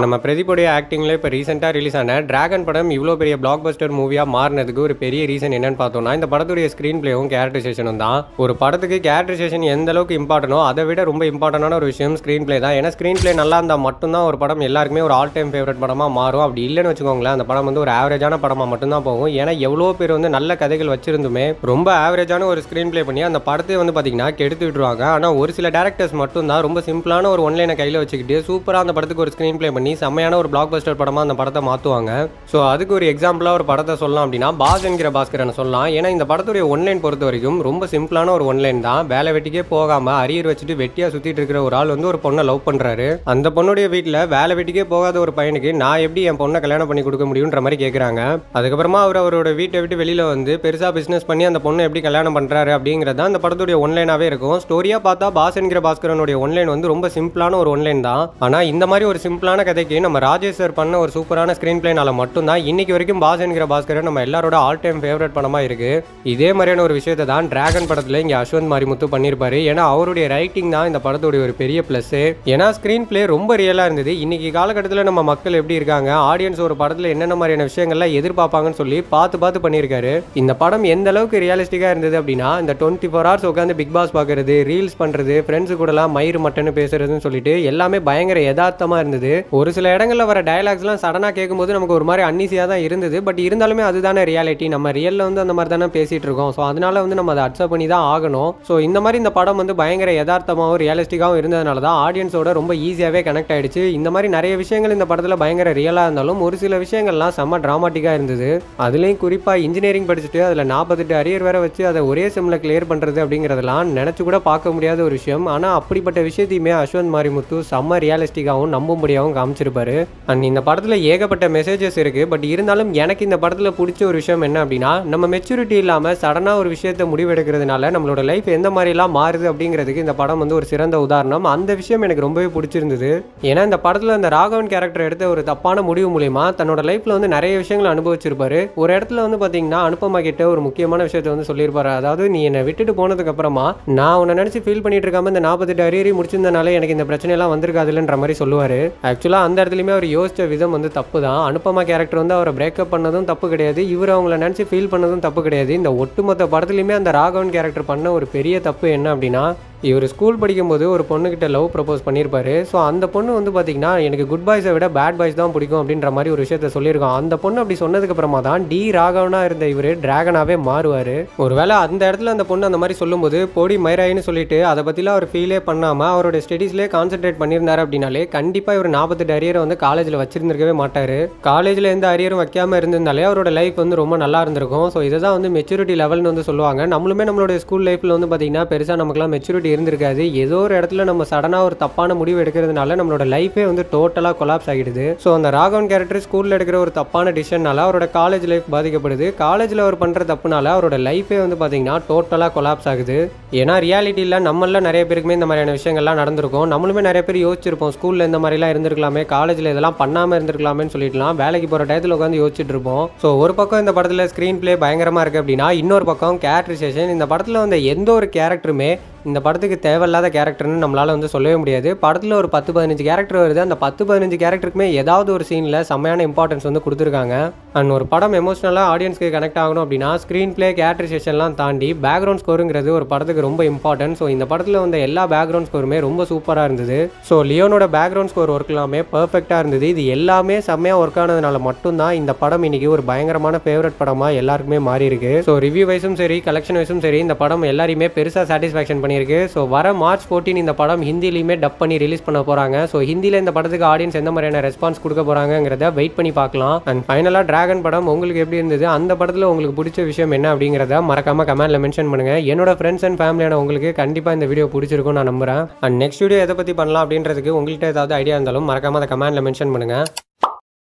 நம்ம பிரதீபோடைய ஆக்டிங்கில் இப்போ ரீசெண்டாக ரிலீஸ் ஆன டிராகன் படம் இவ்வளோ பெரிய பிளாக் பஸ்டர் மூவியாக மாறினதுக்கு ஒரு பெரிய ரீசன் என்னன்னு பார்த்தோம்னா இந்த படத்துடைய ஸ்க்ரீன் பிளேவும் கேரக்டரைசேஷனும் தான். ஒரு படத்துக்கு கேரக்டரைசேஷன் எந்த அளவுக்கு இம்பார்ட்டனோ அதை விட ரொம்ப இம்பார்ட்டண்டான ஒரு விஷயம் ஸ்க்ரீன் பிளே தான். ஏன்னா ஸ்க்ரீன் பிளே நல்லா இருந்தால் மட்டும்தான் ஒரு படம் எல்லாருக்குமே ஒரு ஆல் டைம் ஃபேவரட் படமாக மாறும். அப்படி இல்லைன்னு வச்சுக்கோங்களேன், அந்த படம் வந்து ஒரு ஆவரேஜான படமாக மட்டும்தான் போகும். ஏன்னா எவ்வளோ பேர் வந்து நல்ல கதைகள் வச்சிருந்துமே ரொம்ப ஆவரேஜான ஒரு ஸ்க்ரீன் பிளே பண்ணி அந்த படத்தை வந்து பார்த்தீங்கன்னா கெடுத்து விட்டுருவாங்க. ஆனால் ஒரு சில டேரக்டர்ஸ் மட்டும் தான் ரொம்ப சிம்பிளான ஒரு ஒன்லைனை கையில் வச்சுக்கிட்டு சூப்பராக அந்த படத்துக்கு ஒரு ஸ்க்ரீன் பிளே பண்ணி செம்மையான ஒரு பிளாக் பஸ்டர் படமா அந்த படத்தை மாற்றுவாங்க. ஸோ அதுக்கு ஒரு எக்ஸாம்பிளாக ஒரு படத்தை சொல்லலாம் அப்படின்னா பாஸ் என்கிற பாஸ்கரனை சொல்லலாம். ஏன்னா இந்த படத்துடைய ஒன்லைன் பொறுத்த வரைக்கும் ரொம்ப சிம்பிளான ஒரு ஒன்லைன் தான். வேலை வெட்டிக்கே போகாமல் அரியர் வச்சுட்டு வெட்டியாக சுற்றிட்டு இருக்கிற ஒரு ஆள் வந்து ஒரு பொண்ணை லவ் பண்ணுறாரு. அந்த பொண்ணுடைய வீட்டில் வேலை வெட்டிக்கே போகாத ஒரு பையனுக்கு நான் எப்படி என் பொண்ணை கல்யாணம் பண்ணி கொடுக்க முடியுன்ற மாதிரி கேட்குறாங்க. அதுக்கப்புறமா அவரோட வீட்டை விட்டு வெளியில் வந்து பெருசாக பிஸ்னஸ் பண்ணி அந்த பொண்ணை எப்படி கல்யாணம் பண்ணுறாரு அப்படிங்கிறது தான் அந்த படத்துடைய ஒன்லைனாகவே இருக்கும். ஸ்டோரியாக பார்த்தா பாஸ் என்கிற பாஸ்கரனுடைய ஒன்லைன் வந்து ரொம்ப சிம்பிளான ஒரு ஒன்லைன் தான். ஆனால் இந்த மாதிரி ஒரு சிம்பிளான கதைக்கு நம்ம ராஜேஷ் சார் பண்ண ஒரு சூப்பரான ஸ்கிரீன் பிளேனால மட்டும்தான் இன்னைக்கு வரைக்கும் பாஸ் என்கிற பாஸ்கரன் நம்ம எல்லாரோட ஆல் டைம் ஃபேவரட் படமா இருக்கு. இதே மாதிரியான ஒரு விஷயத்தை தான் டிராகன் படத்துல இங்க அஸ்வந்த் மாரிமுத்து பண்ணிருப்பாரு. ஏன்னா அவருடைய ரைட்டிங் தான் இந்த படத்துடைய ஒரு பெரிய பிளஸ். ஏன்னா ஸ்கிரீன் பிளே ரொம்ப ரியலா இருந்தது. இன்னைக்கு காலகட்டத்தில் நம்ம மக்கள் எப்படி இருக்காங்க, ஆடியன்ஸ் ஒரு படத்துல என்னென்ன மாதிரியான விஷயங்கள்லாம் எதிர்பார்ப்பாங்கன்னு சொல்லி பார்த்து பண்ணியிருக்காரு. இந்த படம் எந்த அளவுக்கு ரியலிஸ்டிக்கா இருந்தது அப்படின்னா இந்த 24 hours உட்காந்து பிக் பாஸ் பார்க்கறது, ரீல்ஸ் பண்றது, ஃப்ரெண்ட்ஸ் கூடலாம் மயிறு மட்டன்னு பேசுறதுன்னு சொல்லிட்டு எல்லாமே பயங்கர யதார்த்தமா இருந்தது. ஒரு சில இடங்கள்ல வர டயலாக்ஸ்லாம் சடனாக கேட்கும்போது நமக்கு ஒரு மாதிரி அன்னிசியாக தான் இருந்தது. பட் இருந்தாலுமே அதுதானே ரியாலிட்டி. நம்ம ரியலில் வந்து அந்த மாதிரி தானே பேசிகிட்டு இருக்கோம். ஸோ அதனால வந்து நம்ம அதை அக்செப்ட் பண்ணி தான் ஆகணும். ஸோ இந்த மாதிரி இந்த படம் வந்து பயங்கர யதார்த்தமாகவும் ரியலிஸ்டிக்காகவும் இருந்ததுனால தான் ஆடியன்ஸோட ரொம்ப ஈஸியாகவே கனெக்ட் ஆகிடுச்சு. இந்த மாதிரி நிறைய விஷயங்கள் இந்த படத்தில் பயங்கர ரியலாக இருந்தாலும் ஒரு சில விஷயங்கள்லாம் செம்ம ட்ராமாட்டிக்காக இருந்தது. அதுலேயும் குறிப்பாக இன்ஜினியரிங் படிச்சுட்டு அதில் 48 அரியர் வேற வச்சு அதை ஒரே செம்மில் கிளியர் பண்ணுறது அப்படிங்கிறதெல்லாம் நினச்சி கூட பார்க்க முடியாத ஒரு விஷயம். ஆனால் அப்படிப்பட்ட விஷயத்தையுமே அஸ்வந்த் மாரிமுத்து செம்ம ரியலிஸ்டிக்காகவும் நம்பும்படியாகவும் காமிச்சிருப்பாரு. அண்ட் இந்த படத்தில் ஏகப்பட்ட மெசேஜஸ் இருக்குது. பட் இருந்தாலும் எனக்கு இந்த படத்தில் பிடிச்ச ஒரு விஷயம் என்ன அப்படின்னா நம்ம மெச்சூரிட்டி இல்லாமல் சடனாக ஒரு விஷயத்தை முடிவெடுக்கிறதுனால நம்மளோட லைஃப் எந்த மாதிரிலாம் மாறுது அப்படிங்கிறதுக்கு இந்த படம் வந்து ஒரு சிறந்த உதாரணம். அந்த விஷயம் எனக்கு ரொம்பவே பிடிச்சிருந்தது. ஏன்னா இந்த படத்தில் அந்த ராகவன் கேரக்டர் எடுத்த ஒரு தப்பான முடிவு மூலிமா தன்னோட லைஃப்பில் வந்து நிறைய விஷயங்களை அனுபவிச்சிருப்பாரு. ஒரு இடத்துல வந்து பார்த்தீங்கன்னா அனுப்பமா கிட்ட ஒரு முக்கியமான விஷயத்தை வந்து சொல்லியிருப்பாரு. அதாவது நீ என்னை விட்டுட்டு போனதுக்கு அப்புறமா நான் உன்னை நினச்சி ஃபீல் பண்ணிட்டு இருக்காம இந்த 48 அரியரி முடிச்சிருந்தனால எனக்கு இந்த பிரச்சனையெல்லாம் வந்திருக்காதுன்ற மாதிரி சொல்லுவார். ஆக்சுவலாக அந்த இடத்துலையுமே அவர் யோசிச்ச விதம் வந்து தப்பு தான். அனுப்பமா கேரக்டர் வந்து அவரை பிரேக்கப் பண்ணதும் தப்பு கிடையாது, இவர் அவங்கள நினச்சி ஃபீல் பண்ணதும் தப்பு கிடையாது. இந்த ஒட்டுமொத்த படத்துலையுமே அந்த ராகவன் கேரக்டர் பண்ண ஒரு பெரிய தப்பு என்ன அப்படின்னா இவர் ஸ்கூல் படிக்கும்போது ஒரு பொண்ணுக்கிட்ட லவ் ப்ரப்போஸ் பண்ணியிருப்பாரு. ஸோ அந்த பொண்ணு வந்து பார்த்தீங்கன்னா எனக்கு குட் பாய்ஸை விட பேட் பாய்ஸ் தான் பிடிக்கும் அப்படின்ற மாதிரி ஒரு விஷயத்த சொல்லியிருக்கோம். அந்த பொண்ணு அப்படி சொன்னதுக்கப்புறமா தான் டி ராகவனாக இருந்த இவர் டிராகனாகவே மாறுவார். ஒருவேளை அந்த இடத்துல அந்த பொண்ணு அந்த மாதிரி சொல்லும்போது பொடி மயிராயின்னு சொல்லிட்டு அதை பற்றிலாம் அவர் ஃபீலே பண்ணாமல் அவரோட ஸ்டடீஸ்லேயே கான்சென்ட்ரேட் பண்ணியிருந்தார் அப்படின்னாலே கண்டிப்பாக இவர் 48 அரியரை வந்து காலேஜில் வச்சிருந்திருக்கவே மாட்டார். காலேஜில் எந்த அரியரும் வைக்காமல் இருந்திருந்தாலே அவரோட லைஃப் வந்து ரொம்ப நல்லா இருந்திருக்கும். ஸோ இதை தான் வந்து மெச்சூரிட்டி லெவல்னு வந்து சொல்லுவாங்க. நம்மளுமே நம்மளோட ஸ்கூல் லைஃப்பில் வந்து பார்த்தீங்கன்னா பெருசாக நமக்குலாம் மெச்சூரிட்டி இருந்திருக்காது. ஏதோ ஒரு இடத்துல நம்ம சடனாக ஒரு தப்பான முடிவு எடுக்கிறதுனால நம்மளோட லைஃபே வந்து டோட்டலாக கொலாப்ஸ் ஆகிடுது. ஸோ அந்த ராகவன் கேரக்டர் ஸ்கூலில் எடுக்கிற ஒரு தப்பான டிசிஷனால அவரோட காலேஜ் லைஃப் பாதிக்கப்படுது. காலேஜில் அவர் பண்ணுற தப்புனால அவரோட லைஃபே வந்து பார்த்தீங்கன்னா டோட்டலாக கொலாப்ஸ் ஆகுது. ஏன்னா ரியாலிட்டியில் நம்மள நிறைய பேருக்குமே இந்த மாதிரியான விஷயங்கள்லாம் நடந்திருக்கும். நம்மளுமே நிறைய பேர் யோசிச்சிருப்போம், ஸ்கூலில் இந்த மாதிரிலாம் இருந்திருக்கலாமே, காலேஜில் இதெல்லாம் பண்ணாமல் இருந்திருக்கலாமேன்னு சொல்லிட்டுலாம் வேலைக்கு போகிற டயத்தில் உட்காந்து யோசிச்சுட்டு இருப்போம். ஸோ ஒரு பக்கம் இந்த படத்தில் ஸ்க்ரீன் பிளே பயங்கரமாக இருக்குது அப்படின்னா இன்னொரு பக்கம் கேரக்டரைசேஷன். இந்த படத்தில் வந்து எந்த ஒரு கேரக்டருமே இந்த படத்துக்கு தேவையில்லாத கேரக்டர்னு நம்மளால் வந்து சொல்லவே முடியாது. படத்தில் ஒரு 10-15 கேரக்டர் வருது. அந்த 10-15 கேரக்டருக்குமே ஏதாவது ஒரு சீனில் செம்மையான இம்பார்ட்டன்ஸ் வந்து கொடுத்துருக்காங்க. அண்ட் ஒரு படம் எமோஷனலாக ஆடியன்ஸ்க்கு கனெக்ட் ஆகணும் அப்படின்னா ஸ்க்ரீன் பிளே கேரக்டரைசேஷன்லாம் தாண்டி பேக்ரவுண்ட் ஸ்கோருங்கிறது ஒரு படத்துக்கு ரொம்ப இம்பார்ட்டன்ட். ஸோ இந்த படத்தில் வந்து எல்லா பேக்ரவுண்ட் ஸ்கோருமே ரொம்ப சூப்பராக இருந்தது. ஸோ லியோனோட பேக்ரவுண்ட் ஸ்கோர் ஒர்க் எல்லாமே பர்ஃபெக்டாக இருந்தது. இது எல்லாமே செம்மையாக ஒர்க் ஆனதுனால மட்டும்தான் இந்த படம் இன்னைக்கு ஒரு பயங்கரமான ஃபேவரட் படமாக எல்லாருக்குமே மாறி இருக்கு. ஸோ ரிவ்யூ வைஸும் சரி, கலெக்ஷன் வைஸும் சரி, இந்த படம் எல்லாரையுமே பெருசாக சாட்டிஸ்ஃபேக்ஷன் பண்ணியிருக்கு. ஸோ வர மார்ச் 14 இந்த படம் ஹிந்திலையுமே டப் பண்ணி ரிலீஸ் பண்ண போகிறாங்க. ஸோ ஹிந்தியில் இந்த படத்துக்கு ஆடியன்ஸ் எந்த மாதிரியான ரெஸ்பான்ஸ் கொடுக்க போகிறாங்கிறத வெயிட் பண்ணி பார்க்கலாம். அண்ட் ஃபைனலாக டிராகன் படம் உங்களுக்கு எப்படி இருந்தது, அந்த படத்தில் உங்களுக்கு பிடிச்ச விஷயம் என்ன அப்படிங்கிறத மறக்காம கமெண்ட்ல மென்ஷன் பண்ணுங்க. என்னோட ஃப்ரெண்ட்ஸ் அண்ட் ஃபேமிலியான உங்களுக்கு கண்டிப்பாக இந்த வீடியோ பிடிச்சிருக்கும் நான் நம்புறேன். அண்ட் நெக்ஸ்ட் வீடியோ எதை பற்றி பண்ணலாம் அப்படின்றதுக்கு உங்கள்கிட்ட ஏதாவது ஐடியா இருந்தாலும் மறக்காம அதை கமெண்ட்ல மென்ஷன் பண்ணுங்க.